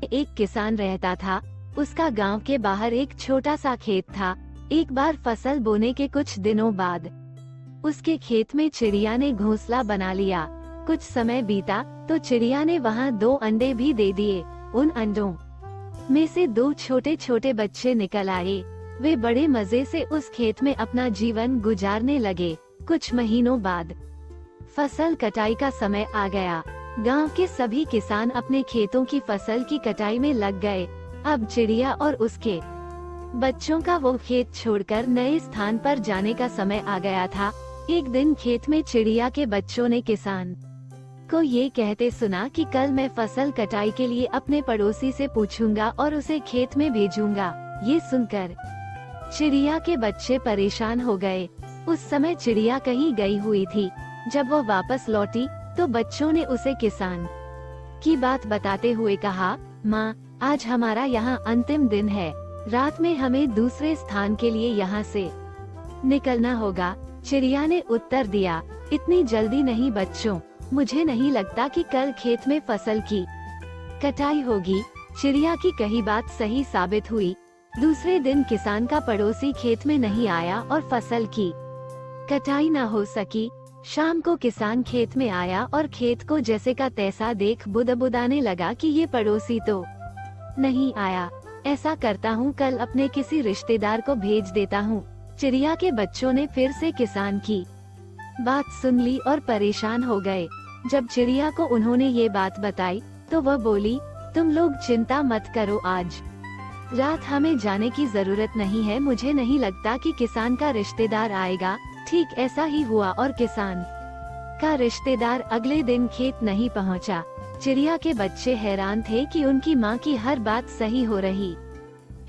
एक किसान रहता था। उसका गांव के बाहर एक छोटा सा खेत था। एक बार फसल बोने के कुछ दिनों बाद उसके खेत में चिड़िया ने घोंसला बना लिया। कुछ समय बीता तो चिड़िया ने वहां 2 अंडे भी दे दिए। उन अंडों में से 2 छोटे छोटे बच्चे निकल आए। वे बड़े मजे से उस खेत में अपना जीवन गुजारने लगे। कुछ महीनों बाद फसल कटाई का समय आ गया। गांव के सभी किसान अपने खेतों की फसल की कटाई में लग गए। अब चिड़िया और उसके बच्चों का वो खेत छोड़कर नए स्थान पर जाने का समय आ गया था। एक दिन खेत में चिड़िया के बच्चों ने किसान को ये कहते सुना कि कल मैं फसल कटाई के लिए अपने पड़ोसी से पूछूंगा और उसे खेत में भेजूंगा। ये सुनकर चिड़िया के बच्चे परेशान हो गए। उस समय चिड़िया कहीं गई हुई थी। जब वो वापस लौटी तो बच्चों ने उसे किसान की बात बताते हुए कहा, माँ, आज हमारा यहाँ अंतिम दिन है। रात में हमें दूसरे स्थान के लिए यहाँ से निकलना होगा। चिड़िया ने उत्तर दिया, इतनी जल्दी नहीं बच्चों, मुझे नहीं लगता कि कल खेत में फसल की कटाई होगी। चिड़िया की कही बात सही साबित हुई। दूसरे दिन किसान का पड़ोसी खेत में नहीं आया और फसल की कटाई न हो सकी। शाम को किसान खेत में आया और खेत को जैसे का तैसा देख बुदबुदाने लगा कि ये पड़ोसी तो नहीं आया। ऐसा करता हूँ, कल अपने किसी रिश्तेदार को भेज देता हूँ। चिड़िया के बच्चों ने फिर से किसान की बात सुन ली और परेशान हो गए। जब चिड़िया को उन्होंने ये बात बताई तो वह बोली, तुम लोग चिंता मत करो, आज रात हमें जाने की जरूरत नहीं है। मुझे नहीं लगता कि किसान का रिश्तेदार आएगा। ठीक ऐसा ही हुआ और किसान का रिश्तेदार अगले दिन खेत नहीं पहुंचा। चिड़िया के बच्चे हैरान थे कि उनकी माँ की हर बात सही हो रही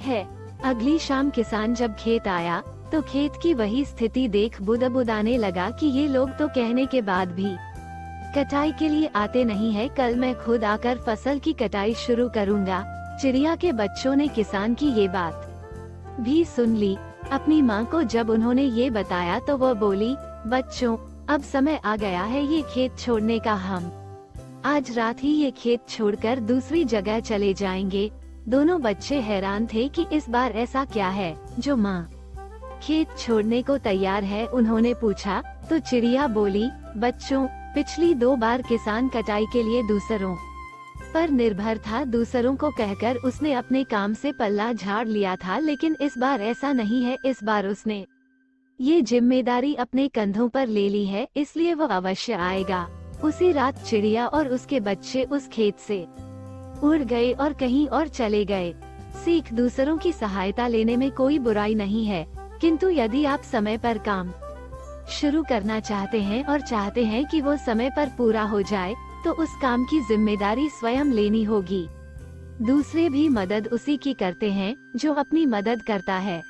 है। अगली शाम किसान जब खेत आया तो खेत की वही स्थिति देख बुदबुदाने लगा कि ये लोग तो कहने के बाद भी कटाई के लिए आते नहीं है। कल मैं खुद आकर फसल की कटाई शुरू करूंगा। चिड़िया के बच्चों ने किसान की ये बात भी सुन ली। अपनी माँ को जब उन्होंने ये बताया तो वह बोली, बच्चों, अब समय आ गया है ये खेत छोड़ने का। हम आज रात ही ये खेत छोड़कर दूसरी जगह चले जाएंगे। दोनों बच्चे हैरान थे कि इस बार ऐसा क्या है जो माँ खेत छोड़ने को तैयार है। उन्होंने पूछा तो चिड़िया बोली, बच्चों, पिछली 2 बार किसान कटाई के लिए दूसरों पर निर्भर था। दूसरों को कहकर उसने अपने काम से पल्ला झाड़ लिया था, लेकिन इस बार ऐसा नहीं है। इस बार उसने ये जिम्मेदारी अपने कंधों पर ले ली है, इसलिए वो अवश्य आएगा। उसी रात चिड़िया और उसके बच्चे उस खेत से उड़ गए और कहीं और चले गए। सीख, दूसरों की सहायता लेने में कोई बुराई नहीं है, किंतु यदि आप समय पर काम शुरू करना चाहते हैं और चाहते हैं कि वो समय पर पूरा हो जाए, तो उस काम की जिम्मेदारी स्वयं लेनी होगी। दूसरे भी मदद उसी की करते हैं जो अपनी मदद करता है।